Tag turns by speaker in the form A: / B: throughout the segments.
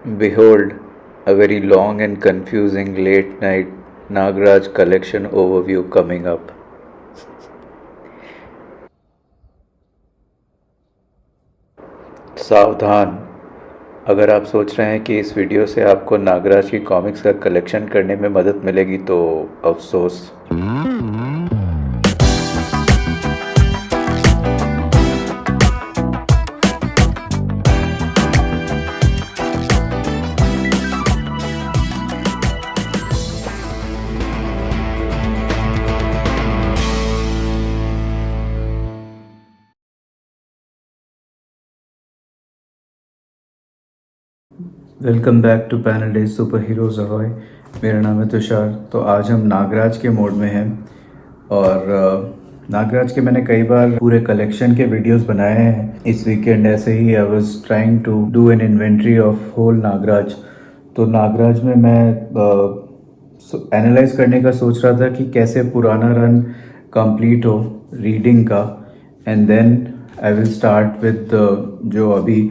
A: Behold, a very long and confusing late night Nagraj collection overview coming up. सावधान, अगर आप सोच रहे हैं कि इस वीडियो से आपको नागराज की कॉमिक्स का कलेक्शन करने में मदद मिलेगी तो अफसोस। Welcome back to panel days super heroes ahoy. मेरा नाम है तुषार। तो आज हम नागराज के मोड में हैं और नागराज के मैंने कई बार पूरे कलेक्शन के वीडियोस बनाए हैं। इस वीकेंड ऐसे ही I was trying to do an inventory of whole Nagraj. तो नागराज में मैं एनालाइज करने का सोच रहा था कि कैसे पुराना रन कंप्लीट हो रीडिंग का, and then I will start with जो अभी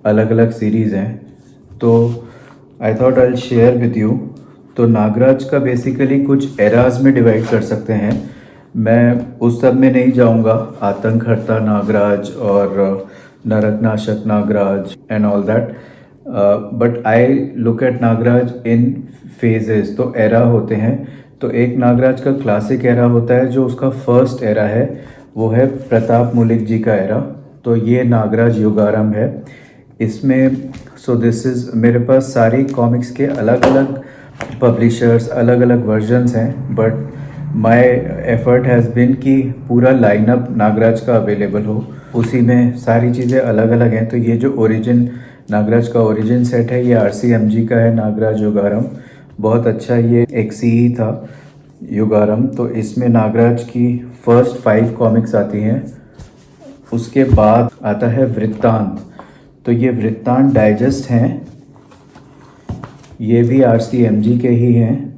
A: अलग अलग सीरीज़ हैं। तो I thought I share with you. तो नागराज का बेसिकली कुछ एराज में डिवाइड कर सकते हैं। मैं उस सब में नहीं जाऊंगा, आतंकहर्ता नागराज और Naraknashak Nagraj and all that, but I look at Nagraj in phases. तो एरा होते हैं। तो एक नागराज का क्लासिक एरा होता है जो उसका फर्स्ट एरा है, वो है प्रताप मुलिक जी का एरा। तो ये नागराज युगारम है। इसमें दिस इज़, मेरे पास सारी कॉमिक्स के अलग अलग पब्लिशर्स, अलग अलग वर्जन्स हैं, but my effort has been कि पूरा लाइनअप नागराज का अवेलेबल हो। उसी में सारी चीज़ें अलग अलग हैं। तो ये जो ओरिजिन नागराज का ओरिजिन सेट है, ये RCMG का है, नागराज युगारम। बहुत अच्छा, ये एक CE था युगारम। तो इसमें नागराज की फर्स्ट 5 कॉमिक्स आती हैं। उसके बाद आता है वृत्तांत। तो ये वृत्तांत डाइजेस्ट हैं, ये भी RCMG के ही हैं।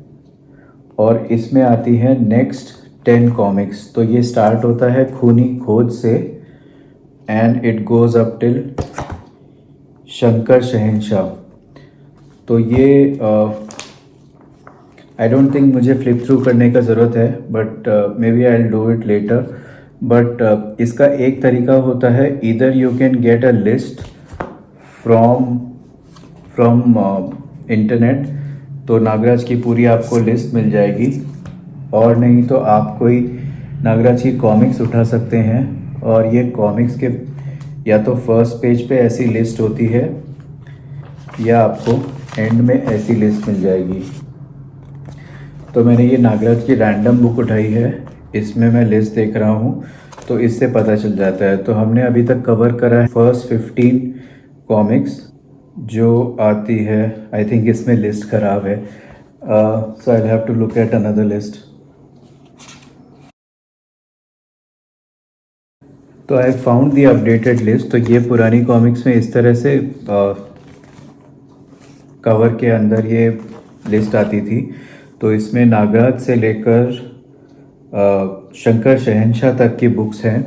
A: और इसमें आती है नेक्स्ट 10 कॉमिक्स। तो ये स्टार्ट होता है खूनी खोज से and it goes up till Shankar Shahenshah. तो ये आई डोंट थिंक मुझे फ्लिप थ्रू करने का ज़रूरत है, but maybe I will do it later. बट इसका एक तरीका होता है, either you can get a list from internet. तो नागराज की पूरी आपको लिस्ट मिल जाएगी, और नहीं तो आप कोई नागराज की कॉमिक्स उठा सकते हैं। और ये कॉमिक्स के या तो फर्स्ट पेज पे ऐसी लिस्ट होती है, या आपको एंड में ऐसी लिस्ट मिल जाएगी। तो मैंने ये नागराज की रैंडम बुक उठाई है, इसमें मैं लिस्ट देख रहा हूँ, तो इससे पता चल जाता है। तो हमने अभी तक कवर करा है फर्स्ट 15 कॉमिक्स जो आती है। आई थिंक इसमें लिस्ट खराब है, so I have to look at another list. तो I found the updated list. तो ये पुरानी कॉमिक्स में इस तरह से कवर के अंदर ये लिस्ट आती थी। तो इसमें नागराज से लेकर शंकर शहंशाह तक की बुक्स हैं,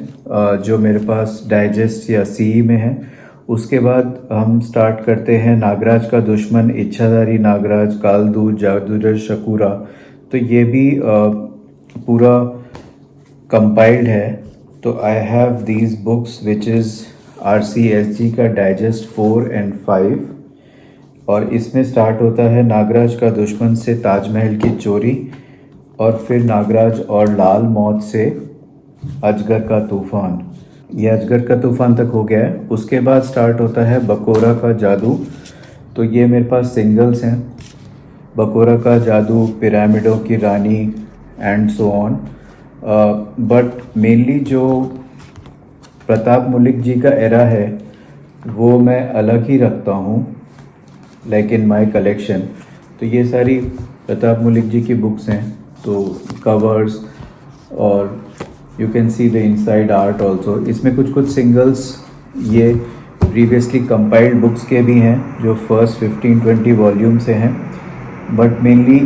A: जो मेरे पास डाइजेस्ट या CE में है। उसके बाद हम स्टार्ट करते हैं नागराज का दुश्मन, इच्छाधारी नागराज, कालदूत, जादूगर शकूरा। तो ये भी पूरा कंपाइल्ड है। तो I have these books which is RCSG का डाइजेस्ट 4 and 5। और इसमें स्टार्ट होता है नागराज का दुश्मन से ताजमहल की चोरी, और फिर नागराज और लाल मौत से अजगर का तूफान। ये अजगर का तूफान तक हो गया है। उसके बाद स्टार्ट होता है बकोरा का जादू। तो ये मेरे पास सिंगल्स हैं, बकोरा का जादू, पिरामिडों की रानी and so on. But mainly जो प्रताप मुलिक जी का एरा है वो मैं अलग ही रखता हूँ, लाइक इन माय कलेक्शन। तो ये सारी प्रताप मुलिक जी की बुक्स हैं। तो कवर्स और you can see the inside art also. इसमें कुछ कुछ सिंगल्स ये प्रीवियसली कंपाइल्ड बुक्स के भी हैं, जो फर्स्ट 15-20 वॉल्यूम से हैं। बट मेनली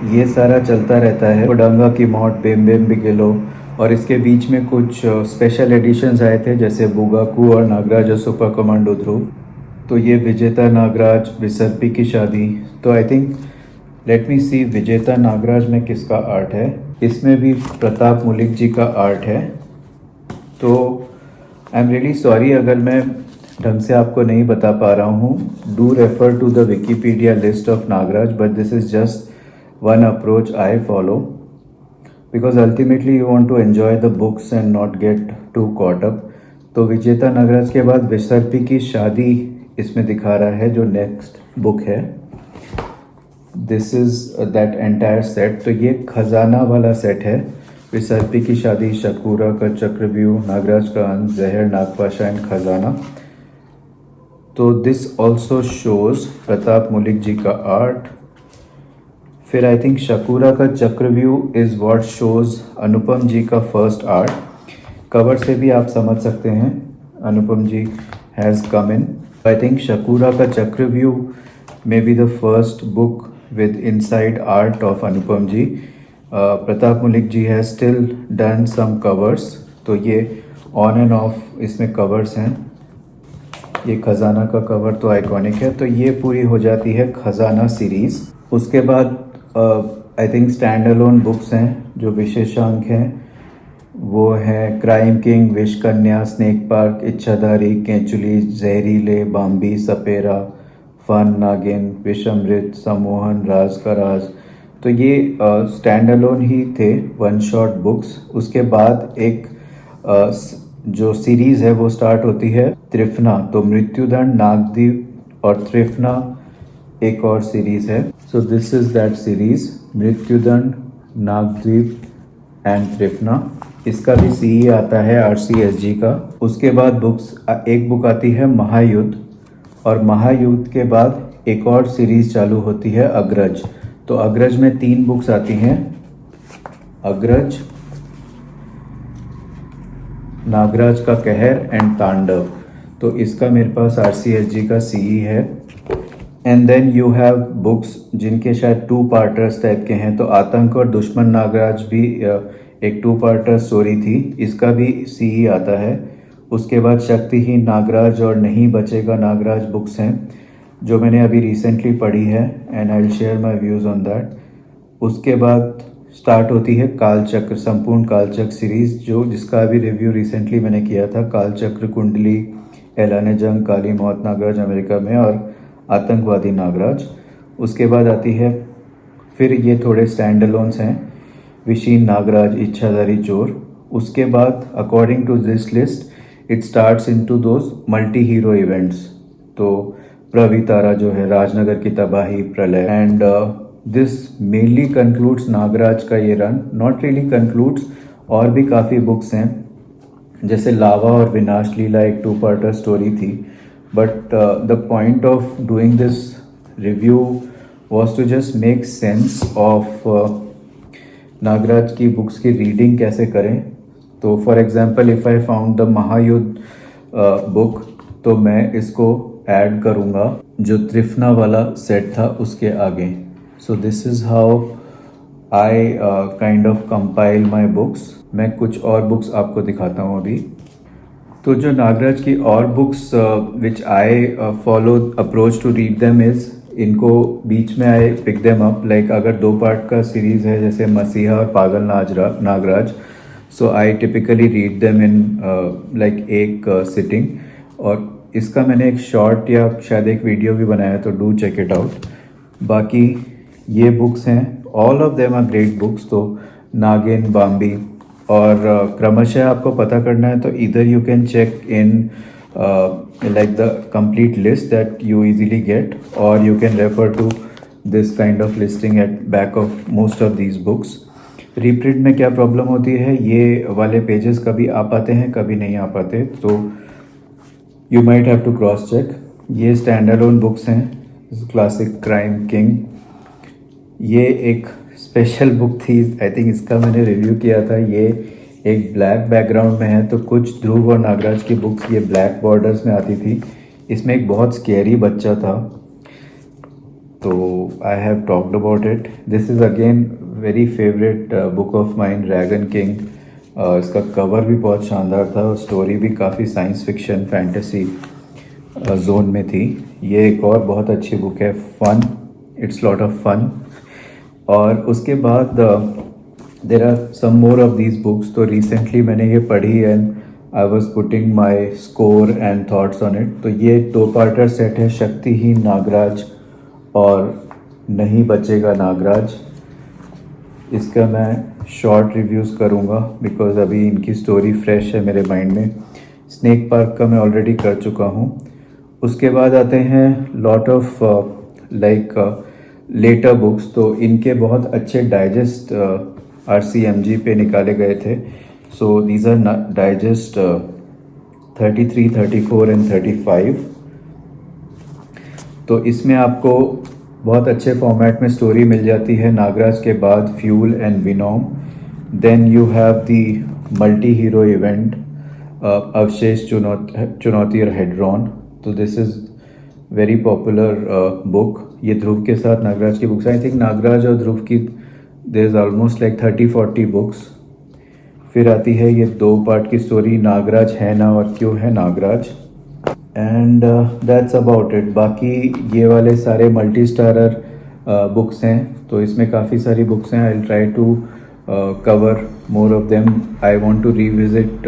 A: ये सारा चलता रहता है। कोडांगा की मौत, बेम बेम बिगेलो, और इसके बीच में कुछ स्पेशल एडिशंस आए थे, जैसे बुगाकू और नागराज सुपर कमांडो ध्रुव। तो ये विजेता नागराज विसर्पी की शादी। तो आई थिंक लेट मी सी विजेता नागराज में किसका आर्ट है। इसमें भी प्रताप मुलिक जी का आर्ट है। तो आई एम रियली सॉरी अगर मैं ढंग से आपको नहीं बता पा रहा हूँ। Do refer to the Wikipedia list of Nagraj, but this is just one approach I follow because ultimately you want to enjoy the books and not get too caught up. तो विजेता नागराज के बाद विसर्पी की शादी इसमें दिखा रहा है जो नेक्स्ट बुक है। This is that entire set. तो ये खजाना वाला सेट है। विसर्पी की शादी, शकूरा का चक्रव्यूह, नागराज का अंत, जहर, नागपाशा एंड खजाना। तो this also shows Pratap Mullick ji का आर्ट। फिर आई थिंक शकूरा का Chakravyuh is what shows Anupam ji का फर्स्ट आर्ट। कवर से भी आप समझ सकते हैं अनुपम जी has come in. I think Shakura का चक्रव्यूह may be the first book with inside art of Anupam ji. Pratap Mulik ji has still done some covers. तो ये on and off इसमें covers हैं। ये खजाना का कवर तो आइकॉनिक है। तो ये पूरी हो जाती है खजाना सीरीज। उसके बाद I think stand alone books हैं जो विशेषांक हैं वो है क्राइम किंग, विश कन्या, स्नेक पार्क, इच्छाधारी, केंचुली, जहरीले, बाम्बी, सपेरा, फन, नागिन, विषमृत, सम्मोहन, राज का राज। तो ये स्टैंड अलोन ही थे वन शॉट बुक्स। उसके बाद एक जो सीरीज है वो स्टार्ट होती है त्रिफना। तो मृत्युदंड, नागदीप और त्रिफना एक और सीरीज है। So this is that series, मृत्युदंड, नागद्वीप एंड त्रिफना। इसका भी सीई आता है RCSG का। उसके बाद बुक्स एक बुक आती है महायुद्ध, और महायुद्ध के बाद एक और सीरीज चालू होती है अग्रज। तो अग्रज में 3 बुक्स आती हैं, अग्रज, नागराज का कहर एंड तांडव। तो इसका मेरे पास RCSG का सीई है। And then you have books जिनके शायद 2 पार्टर्स टाइप के हैं। तो आतंक और दुश्मन नागराज भी एक 2 पार्टर स्टोरी थी, इसका भी सीई आता है। उसके बाद शक्तिहीन नागराज और नहीं बचेगा नागराज बुक्स हैं जो मैंने अभी रिसेंटली पढ़ी है and I will share my views on that. उसके बाद स्टार्ट होती है कालचक्र, संपूर्ण कालचक्र सीरीज़ जो जिसका अभी रिव्यू रिसेंटली मैंने किया था। कालचक्र, कुंडली, ऐलान जंग, काली मौत नागराज अमेरिका में और आतंकवादी नागराज। उसके बाद आती है फिर ये थोड़े स्टैंड अलोन्स हैं, विशीन नागराज, इच्छाधारी चोर। उसके बाद according to this list it starts into those multi hero events. तो प्रवितारा जो है, राजनगर की तबाही, प्रलय, and this mainly concludes Nagraj का ये रन। नॉट रियली कंक्लूड्स, और भी काफ़ी बुक्स हैं जैसे लावा और विनाश लीला एक 2 पार्टर स्टोरी थी। But the point of doing this review was to just make sense of Nagraj की बुक्स की रीडिंग कैसे करें। तो for example if I found the महायुद्ध बुक तो मैं इसको ऐड करूँगा जो त्रिफना वाला सेट था उसके आगे। So this is how I kind of compile my books. मैं कुछ और बुक्स आपको दिखाता हूँ अभी। तो जो नागराज की और books which I follow approach to read them is, इनको बीच में I pick them up. Like अगर 2 पार्ट का सीरीज़ है जैसे मसीहा और पागल Nagraj, so I typically read them in like एक सिटिंग। और इसका मैंने एक शॉर्ट या शायद एक वीडियो भी बनाया, तो डू चेक इट आउट। बाकी ये बुक्स हैं, all of them are great books. तो नागिन, बाम्बी, और क्रमशः आपको पता करना है तो इधर you can check in like the complete list that you easily get, और you can refer to this kind of listing at back of most of these books. Reprint में क्या प्रॉब्लम होती है, ये वाले पेजेस कभी आ पाते हैं कभी नहीं आ पाते, तो you might have to cross check. ये स्टैंड अलोन बुक्स हैं, क्लासिक क्राइम किंग। ये एक स्पेशल बुक थी, आई थिंक इसका मैंने रिव्यू किया था। ये एक ब्लैक बैकग्राउंड में है, तो कुछ ध्रुव और नागराज की बुक्स ये ब्लैक बॉर्डर्स में आती थी। इसमें एक बहुत स्केरी बच्चा था, तो I have talked about it. This is again very favourite book of mine, dragon king. इसका कवर भी बहुत शानदार था और स्टोरी भी काफ़ी साइंस फिक्शन फैंटेसी जोन में थी। ये एक और बहुत अच्छी बुक है, fun, it's lot of fun. और उसके बाद there are some more of these books. तो रिसेंटली मैंने ये पढ़ी and I was putting my score and thoughts on it. तो ये 2 पार्टर सेट है, शक्तिहीन नागराज और नहीं बचेगा नागराज। इसका मैं शॉर्ट रिव्यूज़ करूँगा बिकॉज अभी इनकी स्टोरी फ्रेश है मेरे माइंड में। स्नेक पार्क का मैं ऑलरेडी कर चुका हूँ। उसके बाद आते हैं lot of like later books. तो इनके बहुत अच्छे डाइजेस्ट RCMG पे निकाले गए थे। So these are digest 33, 34 and 35। तो इसमें आपको बहुत अच्छे फॉर्मेट में स्टोरी मिल जाती है। नागराज के बाद fuel and venom, then you have the multi hero event अवशेष चुनौती और हेड्रॉन। तो this is very popular book. ये ध्रुव के साथ नागराज की बुक्स, आई थिंक नागराज और ध्रुव की there is almost like 30-40 books. फिर आती है ये 2 पार्ट की स्टोरी, नागराज है ना और क्यों है Nagraj, and that's about it. बाकी ये वाले सारे मल्टी स्टारर बुक्स हैं। तो इसमें काफ़ी सारी बुक्स हैं। I will try to cover more of them. I want to revisit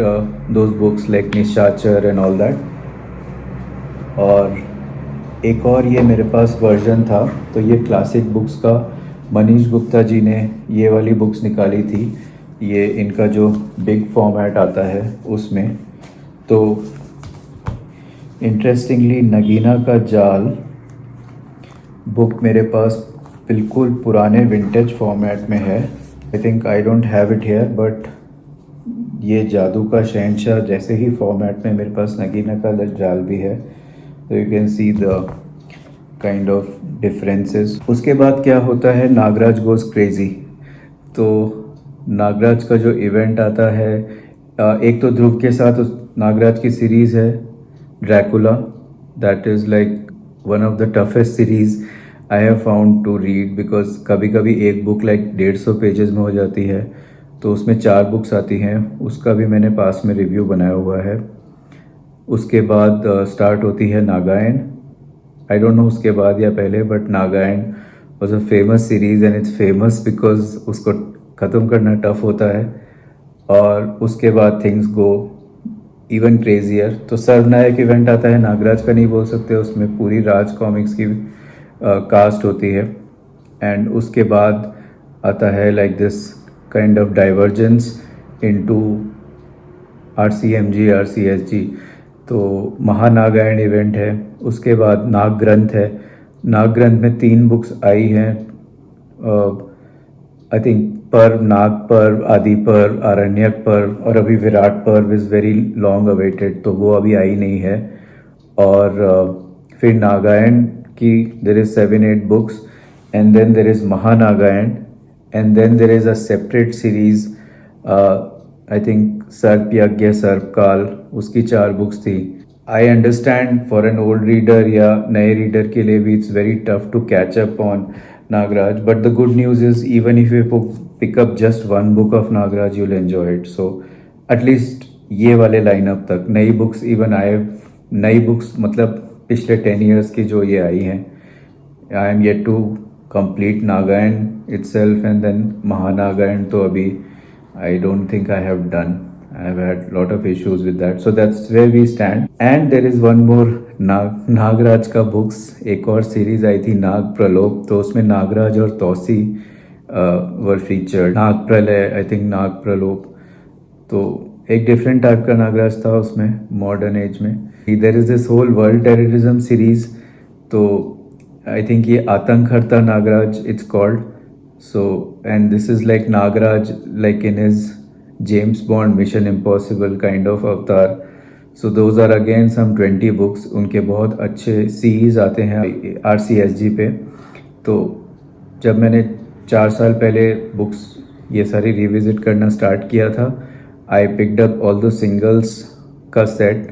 A: those books like निशाचर एंड ऑल दैट। और एक और ये मेरे पास वर्जन था, तो ये क्लासिक बुक्स का मनीष गुप्ता जी ने ये वाली बुक्स निकाली थी। ये इनका जो बिग फॉर्मेट आता है उसमें। तो इंटरेस्टिंगली नगीना का जाल बुक मेरे पास बिल्कुल पुराने विंटेज फॉर्मेट में है। I think I don't have it here, but ये जादू का शहंशाह जैसे ही फॉर्मेट में मेरे पास नगीना का जाल भी है। तो you can see the kind of differences. उसके बाद क्या होता है, नागराज गोज क्रेजी। तो नागराज का जो इवेंट आता है, एक तो ध्रुव के साथ नागराज की सीरीज़ है Dracula. That is like one of the toughest series I have found to read, because कभी कभी एक बुक लाइक 150 पेजेस में हो जाती है। तो उसमें 4 बुक्स आती हैं, उसका भी मैंने पास में रिव्यू बनाया हुआ है। उसके बाद स्टार्ट होती है नागायण। आई डोंट नो उसके बाद या पहले, but Nagayan was a famous series and it's famous because उसको ख़त्म करना टफ होता है। और उसके बाद थिंग्स गो इवन क्रेजियर। तो सर्वनायक इवेंट आता है, नागराज का नहीं बोल सकते, उसमें पूरी राज कॉमिक्स की कास्ट होती है। एंड उसके बाद आता है like this kind of divergence into RCMG RCSG। तो महानागायण इवेंट है। उसके बाद नाग ग्रंथ है। नाग ग्रंथ में 3 बुक्स आई हैं, आई थिंक पर्व, नाग पर्व, आदि पर्व, आरण्यक पर्व, और अभी विराट पर्व इज़ वेरी लॉन्ग अवेटेड, तो वो अभी आई नहीं है। और फिर नागायण की देर is 7-8 books, and then there is Mahanagayan, and then there is a separate series, I think Sarp Yagya Sarpkaal, उसकी 4 बुक्स थी। I understand for an old reader या नए रीडर के लिए भी it's very tough to catch up on Nagraj, but the good news is even if you pick up just 1 book of Nagraj you will enjoy it. So at least ये वाले lineup तक नई books, even नई बुक्स मतलब पिछले 10 years की जो ये आई हैं, I am yet to complete Nagayan itself, and then Mahanagayan तो अभी I don't think I have done. I have had lot of issues with that. So that's where we stand. And there is one more Nagraj का books, एक और series आई थी नाग प्रलोभ। तो उसमें नागराज और तौसी वर featured. नाग प्रलय, आई थिंक नाग प्रलोभ। तो एक डिफरेंट टाइप का नागराज था उसमें, मॉडर्न एज में। There is this whole world terrorism series. तो आई थिंक ये आतंक हरता Nagraj it's called. So, and this is like Nagaraj, like in his James Bond Mission Impossible kind of avatar. So those are again some 20 books. उनके बहुत अच्छे series आते हैं RCSG पे। तो जब मैंने 4 साल पहले बुक्स ये सारी रिविजिट करना स्टार्ट किया था, I picked up all the singles का सेट।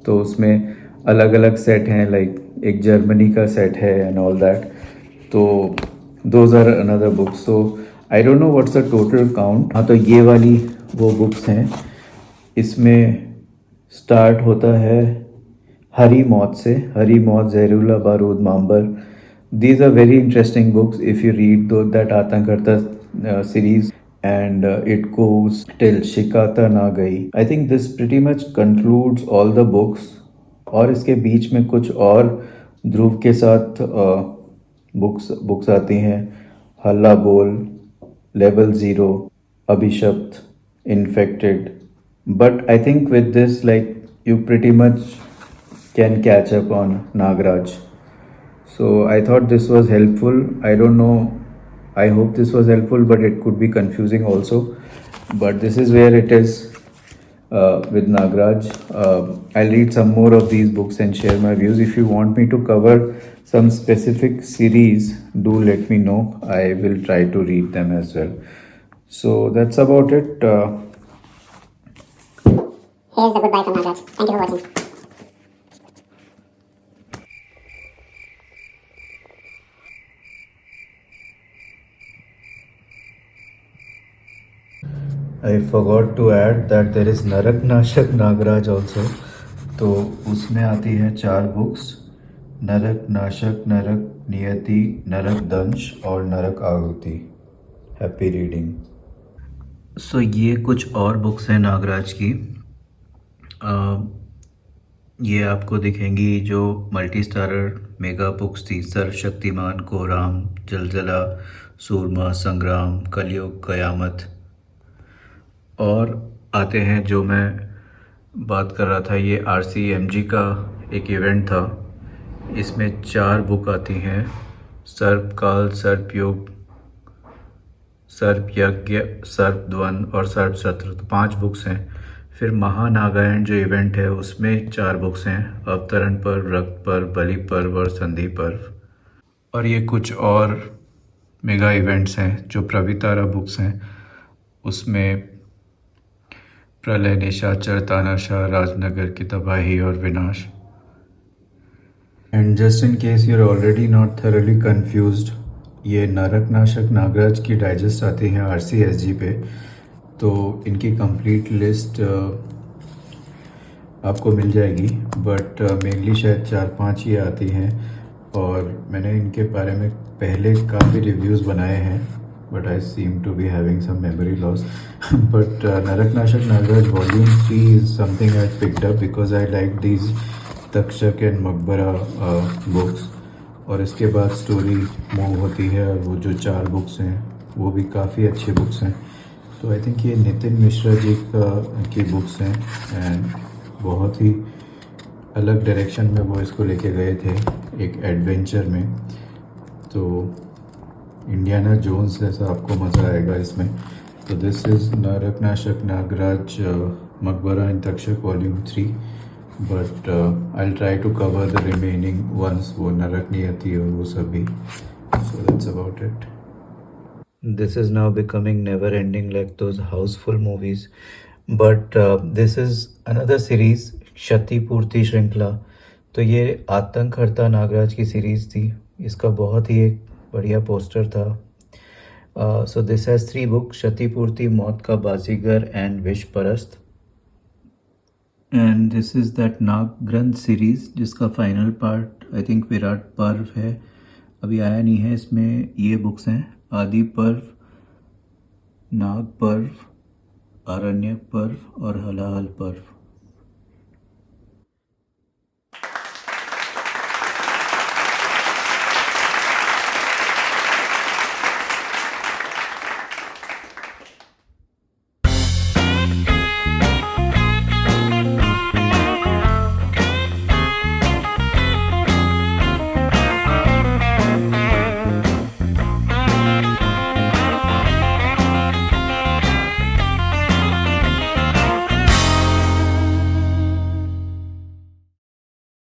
A: तो उसमें अलग अलग सेट हैं, लाइक एक जर्मनी का सेट है एंड ऑल दैट। तो those are another books. So I don't know what's the total count. हाँ, तो ये वाली वो बुक्स हैं। इसमें स्टार्ट होता है हरी मौत से, हरी मौत, जहरीला बारूद, मांबर. These are very interesting books if you read that Atankarta series, and it goes till Shikata Na Gayi. I think this pretty much concludes all the books. और इसके बीच में कुछ और ध्रुव के साथ बुक्स आती हैं. Halla Bol, level zero, Abhishapt, infected. But I think with this, like, you pretty much can catch up on Nagraj. So I thought this was helpful. I don't know. I hope this was helpful, but it could be confusing also. But this is where it is with Nagraj. I'll read some more of these books and share my views. If you want me to cover some specific series, do let me know. I will try to read them as well. So that's about it.
B: Here's the goodbye from Nagraj. Thank you for watching.
A: I forgot to add that there is नरक नाशक Nagraj also. तो उसमें आती है 4 books, नरक नाशक, नरक नियति, नरक दंश और नरक आहुति. Happy reading. सो ये कुछ और बुक्स हैं नागराज की. ये आपको दिखेंगी जो मल्टी स्टारर मेगा बुक्स थी. सर्वशक्तिमान, कोराम, जलजला, सूरमा, संग्राम, कलयुग, कयामत. और आते हैं जो मैं बात कर रहा था, ये RCMG का एक इवेंट था. इसमें 4 बुक आती हैं. सर्पकाल, सर्पयुग, सर्पयज्ञ, सर्पद्वंद और सर्पसत्र. तो 5 बुक्स हैं. फिर महानागायण जो इवेंट है उसमें 4 बुक्स हैं. अवतरण पर्व, रक्त पर्व, बलि पर्व और संधि पर्व. और ये कुछ और मेगा इवेंट्स हैं जो प्रवितारा बुक्स हैं. उसमें प्रलय, निशाचर, तानाशाह, राजनगर की तबाही और विनाश. And just in case you are already not thoroughly confused, ये नरक नाशक नागराज की डाइजेस्ट आती हैं RCSG पे. तो इनकी कंप्लीट लिस्ट आपको मिल जाएगी. बट मेनली शायद 4-5 ही आती हैं. और मैंने इनके बारे में पहले काफ़ी रिव्यूज़ बनाए हैं, but I seem to be having some memory loss. But Narak Nashak Nagraj Volume 3 is something I picked up because I liked these Takshak and मकबरा बुक्स. और इसके बाद स्टोरी मूव होती है, और वो जो 4 बुक्स हैं वो भी काफ़ी अच्छी बुक्स हैं. तो आई थिंक ये नितिन मिश्रा जी की बुक्स हैं. एंड बहुत ही अलग डायरेक्शन में वो इसको लेके गए थे, एक एडवेंचर में. तो इंडियाना जोन्स जैसा आपको मज़ा आएगा इसमें. तो दिस इज़ नरक नाशक नागराज मकबरा and Takshak volume 3. But I try to cover the remaining ones, वो नरक नियति और वो सभी. So that's about it. This is now becoming never ending like those Housefull movies. But this is another series, क्षतिपूर्ति श्रृंखला. तो ये आतंकहर्ता नागराज की सीरीज़ थी. इसका बहुत ही एक बढ़िया पोस्टर था. सो दिस हैज़ 3 बुक्स, क्षतिपूर्ति, मौत का बाजीगर एंड विष परस्त. एंड दिस इज़ दैट नाग ग्रंथ सीरीज़ जिसका final part I think Virat पर्व है, अभी आया नहीं है. इसमें ये बुक्स हैं, आदि पर्व, नाग पर्व, आरण्यक पर्व और हलाहल पर्व.